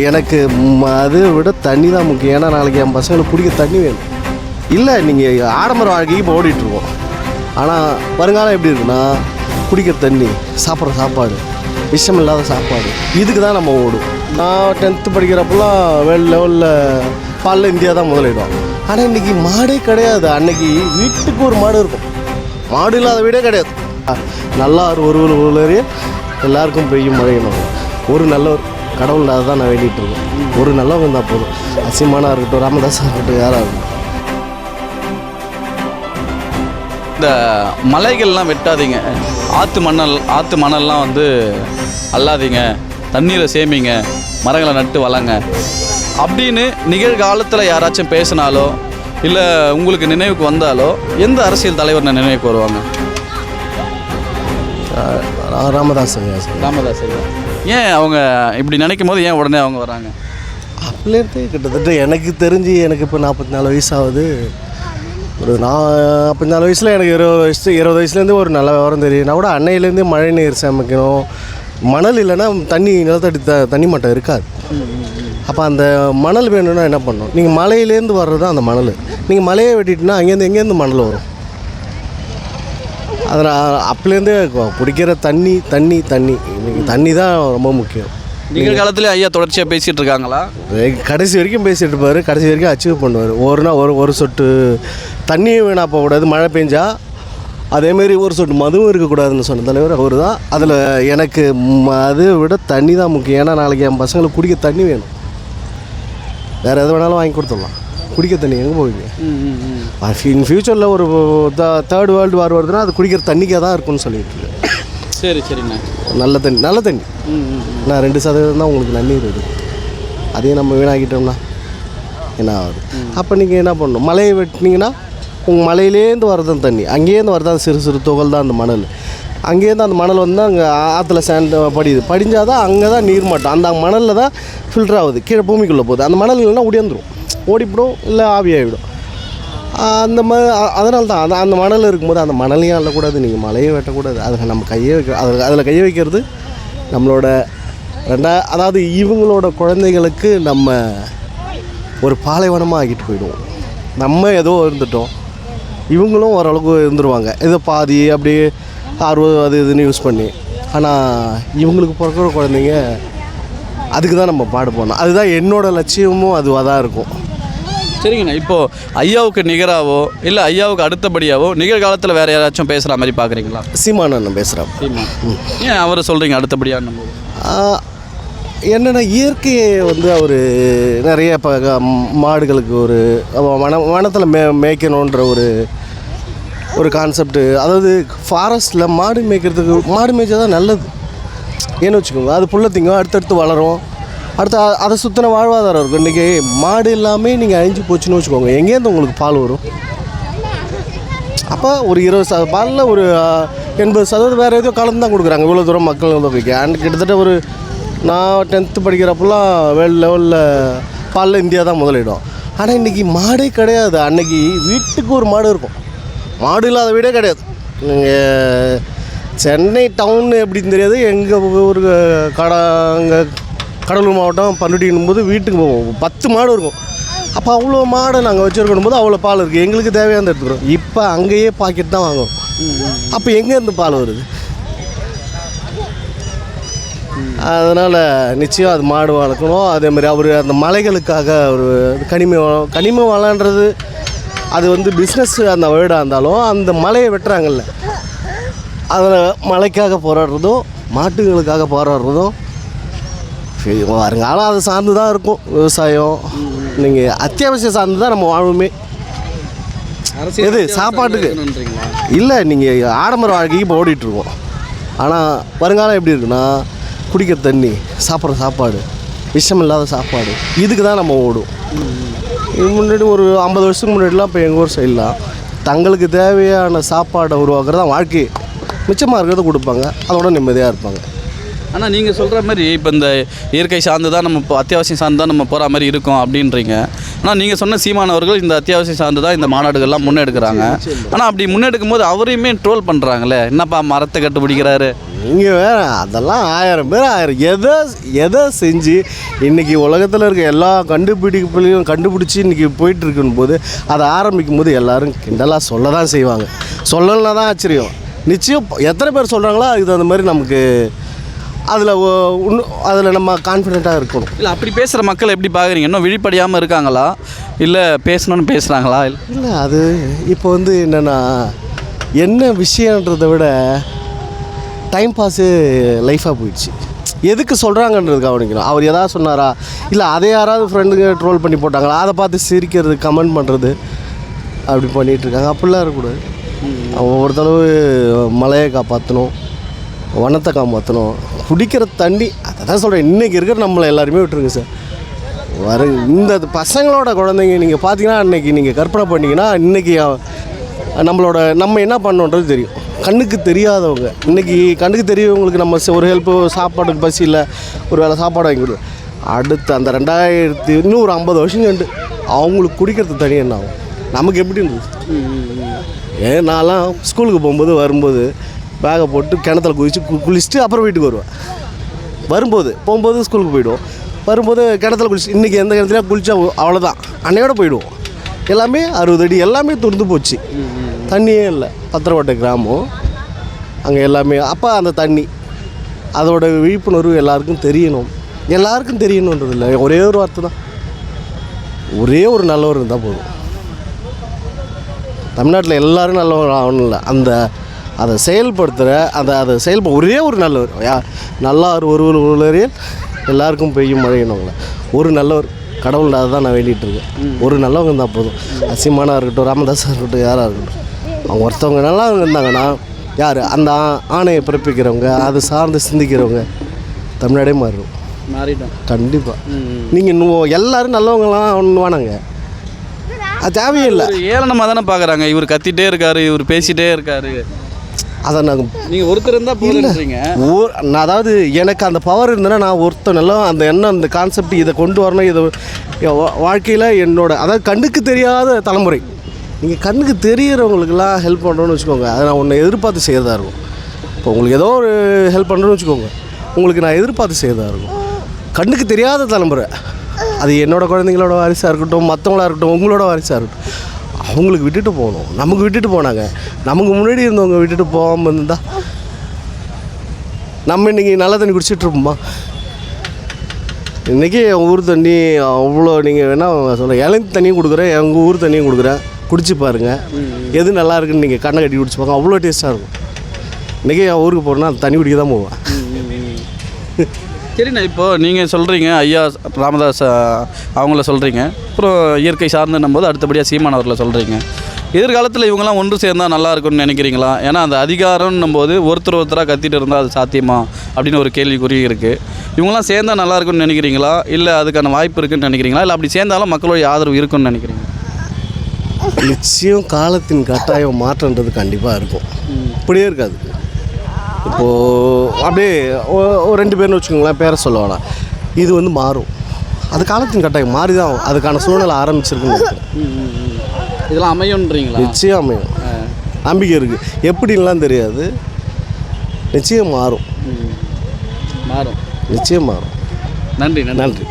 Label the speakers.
Speaker 1: எனக்கு அதை விட தண்ணி தான் முக்கியம். ஏன்னா நாளைக்கு என் பசங்களுக்கு குடிக்க தண்ணி வேணும். இல்லை நீங்கள் ஆடம்பர வாழ்க்கைக்கு இப்போ ஓடிட்டுருக்கோம். ஆனால் வருங்காலம் எப்படி இருக்குன்னா குடிக்கிற தண்ணி, சாப்பிட்ற சாப்பாடு, விஷம் இல்லாத சாப்பாடு, இதுக்கு தான் நம்ம ஓடும். நான் 10th படிக்கிறப்பெல்லாம் வேர்ல்டு லெவலில் பாலில் இந்தியா தான் முதலிடும். ஆனால் இன்றைக்கி மாடே கிடையாது. அன்னைக்கு வீட்டுக்கு ஒரு மாடு இருக்கும். மாடு இல்லாத வீடே கிடையாது. நல்லா ஒரு எல்லாருக்கும் பெய்யும் மழையணும். ஒரு நல்ல ஒரு கடவுள் தான் நான் வேண்டிகிட்டு இருக்கேன். ஒரு நல்லவங்க இருந்தால் போதும். அசிமானா இருக்கட்டும், ராமதாஸாக இருக்கட்டும், யாராக இருக்கட்டும்.
Speaker 2: இந்த மலைகள்லாம் வெட்டாதீங்க, ஆற்று மணல்லாம் வந்து அல்லாதீங்க, தண்ணீரை சேமிங்க, மரங்களை நட்டு வளங்க அப்படின்னு நிகழ்காலத்தில் யாராச்சும் பேசினாலோ இல்லை உங்களுக்கு நினைவுக்கு வந்தாலோ எந்த அரசியல் தலைவர் நினைவுக்கு வருவாங்க?
Speaker 1: ராமதாஸ்.
Speaker 2: ஏன் அவங்க இப்படி நினைக்கும் போது ஏன் உடனே அவங்க வராங்க?
Speaker 1: அப்படிலேருந்து கிட்டத்தட்ட எனக்கு தெரிஞ்சு எனக்கு இப்போ 44 வயசு ஆகுது. ஒரு 44 வயசில் எனக்கு 20 வயசுலேருந்து ஒரு நல்ல விவரம் தெரியும்னா கூட அன்னையிலேருந்து மழை நீர் சேமிக்கணும். மணல் இல்லைன்னா தண்ணி நிலத்தடி தண்ணி மட்டம் இருக்காது. அப்போ அந்த மணல் வேணும்னா என்ன பண்ணணும்? நீங்கள் மலையிலேருந்து வர்றது தான் அந்த மணல். நீங்கள் மலையை வெட்டிட்டுனா எங்கேருந்து மணல் வரும்? அதில் அப்போலேருந்தே குடிக்கிற தண்ணி தான் ரொம்ப முக்கியம்.
Speaker 2: நிகழ்காலத்தில் ஐயா தொடர்ச்சியாக பேசிகிட்டு இருக்காங்களா?
Speaker 1: கடைசி வரைக்கும் பேசிகிட்டு இருப்பார். கடைசி வரைக்கும் அச்சீவ் பண்ணுவார். ஒரு சொட்டு தண்ணியும் வீணாக போகக்கூடாது. மழை பெஞ்சா அதேமாரி ஒரு சொட்டு மதுவும் இருக்கக்கூடாதுன்னு சொன்ன தலைவர் அவர் தான். அதில் எனக்கு அதை விட தண்ணி தான் முக்கியம். ஏன்னா நாளைக்கு என் பசங்களுக்கு குடிக்க தண்ணி வேணும். வேறு எது வேணாலும் வாங்கி கொடுத்துடலாம். குடிக்க தண்ணி எங்கே போவீங்க? இன் ஃப்யூச்சரில் ஒரு 3rd வேர்ல்டு வார் வருதுன்னா அது குடிக்கிற தண்ணிக்காக தான் இருக்குன்னு சொல்லிட்டு இருக்கு.
Speaker 2: சரிண்ணா.
Speaker 1: நல்ல தண்ணி நான் 2% தான் உங்களுக்கு நன்னீர் இருக்குது. அதையும் நம்ம வீணாக்கிட்டோம்னா என்ன ஆகுது? அப்போ நீங்கள் என்ன பண்ணணும்? மலையை வெட்டினீங்கன்னா உங்கள் மலையிலேருந்து வரதான் தண்ணி, அங்கேருந்து வரதான் சிறு துகள் தான் அந்த மணல். அங்கேருந்து அந்த மணல் வந்து அங்கே ஆற்றுல சேண்ட் படிஞ்சால் தான் அங்கே தான் நீர் மட்டம் அந்த மணலில் தான் ஃபில்டர் ஆகுது, கீழே பூமிக்குள்ளே போகுது. அந்த மணல் இல்லைன்னா ஓடிந்துடும், ஓடிவிடும், இல்லை ஆவியாகிவிடும். அந்த மாதிரி அதனால தான் அந்த மணல் இருக்கும்போது அந்த மணலையும் அள்ளக்கூடாது, நீங்கள் மலையை வெட்டக்கூடாது. அதில் நம்ம கையை அதில் கையை வைக்கிறது நம்மளோட அதாவது இவங்களோட குழந்தைகளுக்கு நம்ம ஒரு பாலைவனமாக ஆகிட்டு போயிடுவோம். நம்ம ஏதோ இருந்துட்டோம், இவங்களும் ஓரளவுக்கு இருந்துருவாங்க. ஏதோ பாதி அப்படியே 60 அது இதுன்னு யூஸ் பண்ணி. ஆனால் இவங்களுக்கு பிறக்கிற குழந்தைங்க அதுக்கு தான் நம்ம பாடு போனோம். அதுதான் என்னோடய லட்சியமும் அதுவாக தான் இருக்கும்.
Speaker 2: சரிங்கண்ணா. இப்போது ஐயாவுக்கு நிகராவோ இல்லை ஐயாவுக்கு அடுத்தபடியாவோ நிகழ்காலத்தில் வேறு யாராச்சும் பேசுகிற மாதிரி பார்க்குறீங்களா?
Speaker 1: சீமானண்ணன் பேசுகிறேன்.
Speaker 2: ஏன் அவரை சொல்கிறீங்க அடுத்தபடியாக?
Speaker 1: என்னென்னா இயற்கையை வந்து அவர் நிறைய இப்போ மாடுகளுக்கு ஒரு வனத்தில் மேய்க்கணுன்ற ஒரு கான்செப்டு. அதாவது ஃபாரஸ்ட்டில் மாடு மேய்ச்சா தான் நல்லது. ஏன்னு வச்சுக்கோங்க, அது புல்லை திங்கும், அடுத்தடுத்து வளரும், அதை சுற்றின வாழ்வாதாரம் இருக்கும். இன்றைக்கி மாடு எல்லாமே நீங்கள் அழிஞ்சு போச்சுன்னு வச்சுக்கோங்க, எங்கேருந்து உங்களுக்கு பால் வரும்? அப்போ ஒரு 20% பாலில் ஒரு 80% வேறு எதுவும் கலந்து தான் கொடுக்குறாங்க. இவ்வளோ தூரம் மக்கள் தொகைக்கு. கிட்டத்தட்ட நான் 10th படிக்கிறப்பெல்லாம் வேர்ல்டு லெவலில் பாலில் இந்தியா தான் முதலிடும். ஆனால் இன்றைக்கி மாடே கிடையாது. அன்றைக்கி வீட்டுக்கு ஒரு மாடு இருக்கும். மாடு இல்லாத வீடே கிடையாது. நீங்கள் சென்னை டவுன் எப்படின்னு தெரியாது. எங்கள் ஒரு அங்கே கடலூர் மாவட்டம் பண்ருட்டின்னும் போது வீட்டுக்கு 10 மாடு இருக்கும். அப்போ அவ்வளோ மாடை நாங்கள் வச்சுருக்கணும் போது அவ்வளோ பால் இருக்குது. எங்களுக்கு தேவையான எடுத்துக்கிறோம். இப்போ அங்கேயே பாக்கெட் தான் வாங்குவோம். அப்போ எங்கேருந்து பால் வருது? அதனால் நிச்சயம் அது மாடு வளர்க்கணும். அதேமாதிரி அவர் அந்த மலைகளுக்காக ஒரு கனிம வளன்றது அது வந்து பிஸ்னஸ் அந்த வேர்டாக இருந்தாலும் அந்த மலையை வெட்டுறாங்கல்ல, அதில் மலைக்காக போராடுறதும் மாட்டுகளுக்காக போராடுறதும் வருங்காலம் அதை சார்ந்து தான் இருக்கும். விவசாயம் நீங்கள் அத்தியாவசியம் சார்ந்து தான் நம்ம வாழ்வுமே. எது சாப்பாட்டுக்கு இல்லை, நீங்கள் ஆடம்பர வாழ்க்கைக்கு இப்போ ஓடிட்டுருக்கோம். ஆனால் வருங்காலம் எப்படி இருக்குன்னா குடிக்கிற தண்ணி, சாப்பிட்ற சாப்பாடு, விஷம் இல்லாத சாப்பாடு, இதுக்கு தான் நம்ம ஓடும். முன்னாடி ஒரு 50 வருஷத்துக்கு முன்னாடிலாம் இப்போ எங்கள் ஊர் சைடெலாம் தங்களுக்கு தேவையான சாப்பாடை உருவாக்குறது தான் வாழ்க்கை. மிச்சமாக இருக்கிறத கொடுப்பாங்க, அதோட நிம்மதியாக இருப்பாங்க.
Speaker 2: ஆனால் நீங்கள் சொல்கிற மாதிரி இப்போ இந்த இயற்கை சார்ந்து தான் நம்ம இப்போ அத்தியாவசியம் சார்ந்து தான் நம்ம போகிற மாதிரி இருக்கும் அப்படின்றீங்க. ஆனால் நீங்கள் சொன்ன சீமானவர்கள் இந்த அத்தியாவசியம் சார்ந்து தான் இந்த மாநாடுகள்லாம் முன்னெடுக்கிறாங்க. ஆனால் அப்படி முன்னெடுக்கும் போது அவரையுமே ட்ரோல் பண்ணுறாங்களே, என்னப்பா மரத்தை கட்டுப்பிடிக்கிறாரு.
Speaker 1: நீங்கள் வேறு அதெல்லாம் 1000 பேர் எதை செஞ்சு இன்றைக்கி உலகத்தில் இருக்க எல்லா கண்டுபிடிப்புலையும் கண்டுபிடிச்சி இன்றைக்கி போயிட்டுருக்குன்னு போது அதை ஆரம்பிக்கும் போது எல்லோரும் கிண்டலாக சொல்ல தான் செய்வாங்க. சொல்லலைன்னா தான் ஆச்சரியம். நிச்சயம் எத்தனை பேர் சொல்கிறாங்களோ அதுக்கு அந்த மாதிரி நமக்கு அதில் நம்ம கான்ஃபிடெண்ட்டாக இருக்கணும்.
Speaker 2: இல்லை அப்படி பேசுகிற மக்கள் எப்படி பார்க்குறீங்க? இன்னும் விழிப்படையாமல் இருக்காங்களா, இல்லை பேசணும்னு பேசுகிறாங்களா?
Speaker 1: இல்லை அது இப்போ வந்து என்னென்னா என்ன விஷயன்றதை விட டைம் பாஸு லைஃபாக போயிடுச்சு. எதுக்கு சொல்கிறாங்கன்றது கவனிக்கணும். அவர் எதாவது சொன்னாரா, இல்லை அதை யாராவது ஃப்ரெண்டுங்க ட்ரோல் பண்ணி போட்டாங்களா, அதை பார்த்து சிரிக்கிறது, கமெண்ட் பண்ணுறது, அப்படி பண்ணிகிட்ருக்காங்க. அப்படிலாம் இருக்கக்கூடாது. ஒவ்வொருத்தளவு மலையை காப்பாற்றணும், வனத்தை காப்பாற்றணும், குடிக்கிற தண்ணி. அதை தான் சொல்கிறேன். இன்றைக்கி இருக்கிற நம்மளை எல்லாருமே விட்டுருங்க சார். இந்த பசங்களோட குழந்தைங்க நீங்கள் பார்த்தீங்கன்னா இன்றைக்கி நீங்கள் கற்பனை பண்ணிங்கன்னா இன்றைக்கி நம்ம என்ன பண்ணோன்றது தெரியும். கண்ணுக்கு தெரியாதவங்க இன்றைக்கி கண்ணுக்கு தெரியவங்களுக்கு நம்ம ஒரு ஹெல்ப்பு, சாப்பாட்டுக்கு பசி இல்லை, ஒரு வேளை சாப்பாடு வாங்கி கொடுக்கும். அடுத்து அந்த 2000 இன்னும் ஒரு 50 வருஷம் கண்டு அவங்களுக்கு குடிக்கிறது தனி என்ன ஆகும், நமக்கு எப்படி இருந்தது? நான்லாம் ஸ்கூலுக்கு வரும்போது பேகை போட்டு கிணத்துல குளிச்சுட்டு அப்புறம் வீட்டுக்கு வருவேன். போகும்போது ஸ்கூலுக்கு போயிடுவோம், வரும்போது கிணத்துல குளிச்சு. இன்றைக்கி எந்த கிணத்துலையும் குளிச்சா அவ்வளோதான், அன்னையோட போயிடுவோம். எல்லாமே 60 அடி எல்லாமே துறந்து போச்சு, தண்ணியே இல்லை. பத்திரக்கோட்டை கிராமம் அங்கே எல்லாமே. அப்போ அந்த தண்ணி அதோட விழிப்புணர்வு எல்லாருக்கும் தெரியணுன்றது இல்லை. ஒரே ஒரு வார்த்தை தான், ஒரே ஒரு நல்லவர் இருந்தால் போதும். தமிழ்நாட்டில் எல்லோரும் நல்லவர் ஆகணும் இல்லை, அதை செயல்படுத்துகிற ஒரே ஒரு நல்லவர். நல்லார் ஒருவர் உள்ளறியல் எல்லாருக்கும் பெய்யும் மழையினவங்கள ஒரு நல்லவர் கடவுள். அதை தான் நான் வேண்டிகிட்ருக்கேன். ஒரு நல்லவங்க இருந்தால் போதும். சீமானாக இருக்கட்டும், ராமதாஸாக இருக்கட்டும், யாராக இருக்கட்டும், அவங்க ஒருத்தவங்க நல்லவங்க இருந்தாங்கன்னா யார் அந்த ஆணையை பிறப்பிக்கிறவங்க, அதை சார்ந்து சிந்திக்கிறவங்க தமிழ்நாடே மாறிடும் கண்டிப்பாக. நீங்கள் எல்லோரும் நல்லவங்களாம் ஒன்று வேணாங்க, அது தேவையே இல்லை.
Speaker 2: ஏளனமாக தானே பார்க்குறாங்க. இவர் கத்திட்டே இருக்காரு, இவர் பேசிகிட்டே இருக்காரு.
Speaker 1: அதை நீங்கள்
Speaker 2: ஒருத்தர் இருந்தால் போதுன்றீங்க.
Speaker 1: அதாவது எனக்கு அந்த பவர் இருந்ததுன்னா நான் ஒருத்தனெல்லாம் அந்த எண்ணம், அந்த கான்செப்ட், இதை கொண்டு வரணும். இதை வாழ்க்கையில் அதாவது கண்ணுக்கு தெரியாத தலைமுறை, நீங்கள் கண்ணுக்கு தெரிகிறவங்களுக்கெல்லாம் ஹெல்ப் பண்ணுறோன்னு வச்சுக்கோங்க. அதை நான் ஒன்று எதிர்பார்த்து செய்கிறதா இருக்கும். இப்போ உங்களுக்கு ஏதோ ஒரு ஹெல்ப் பண்ணுறோன்னு வச்சுக்கோங்க, உங்களுக்கு நான் எதிர்பார்த்து செய்கிறதா இருக்கும். கண்ணுக்கு தெரியாத தலைமுறை, அது என்னோடய குழந்தைங்களோட வாரிசாக இருக்கட்டும், மற்றவங்களாக இருக்கட்டும், உங்களோட வாரிசாக இருக்கட்டும், அவங்களுக்கு விட்டுட்டு போகணும். நமக்கு விட்டுட்டு போனாங்க, நமக்கு முன்னாடி இருந்தவங்க விட்டுட்டு போகாமல் இருந்தால் நம்ம இன்றைக்கி நல்ல தண்ணி குடிச்சிட்ருப்போமா? இன்றைக்கி என் ஊர் தண்ணி அவ்வளோ, நீங்கள் வேணால் சொல்கிறேன், இளநீ தண்ணியும் கொடுக்குறேன், எங்கள் ஊர் தண்ணியும் கொடுக்குறேன், குடிச்சு பாருங்கள். எது நல்லா இருக்குன்னு நீங்கள் கண்ணை கட்டி குடிச்சு பாருங்க, அவ்வளோ டேஸ்ட்டாக இருக்கும். இன்றைக்கி என் ஊருக்கு போகிறேன்னா அந்த தண்ணி குடிக்க தான் போவேன்.
Speaker 2: சரிண்ணா, இப்போது நீங்கள் சொல்கிறீங்க ஐயா ராமதாஸ் அவங்கள சொல்கிறீங்க, அப்புறம் இயற்கை சார்ந்துன்னும் போது அடுத்தபடியாக சீமானவர்களை சொல்கிறீங்க. எதிர்காலத்தில் இவங்கெல்லாம் ஒன்று சேர்ந்தால் நல்லா இருக்கும்னு நினைக்கிறீங்களா? ஏன்னா அந்த அதிகாரம்னும் போது ஒருத்தராக கத்திட்டு இருந்தால் அது சாத்தியமா அப்படின்னு ஒரு கேள்விக்குறி இருக்குது. இவங்கெல்லாம் சேர்ந்தால் நல்லா இருக்கும்னு நினைக்கிறீங்களா, இல்லை அதுக்கான வாய்ப்பு இருக்குன்னு நினைக்கிறீங்களா, இல்லை அப்படி சேர்ந்தாலும் மக்களுடைய ஆதரவு இருக்குன்னு நினைக்கிறீங்க?
Speaker 1: நிச்சயம் காலத்தின் கட்டாயம் மாற்றன்றது கண்டிப்பாக இருக்கும், இப்படியே இருக்காது. இப்போது அப்படியே ஒரு 2 பேர்னு வச்சுக்கோங்களேன், பேரை சொல்ல வேணாம், இது மாறும். அது காலத்தின் கட்டாயம் மாறி தான் அதுக்கான சூழ்நிலை ஆரம்பிச்சிருக்குன்னு.
Speaker 2: இதெல்லாம் அமையும்ன்றீங்களா?
Speaker 1: நிச்சயம் அமையும், நம்பிக்கை இருக்குது. எப்படின்லாம் தெரியாது, நிச்சயம் மாறும்.
Speaker 2: நிச்சயம் மாறும்.
Speaker 1: நன்றி.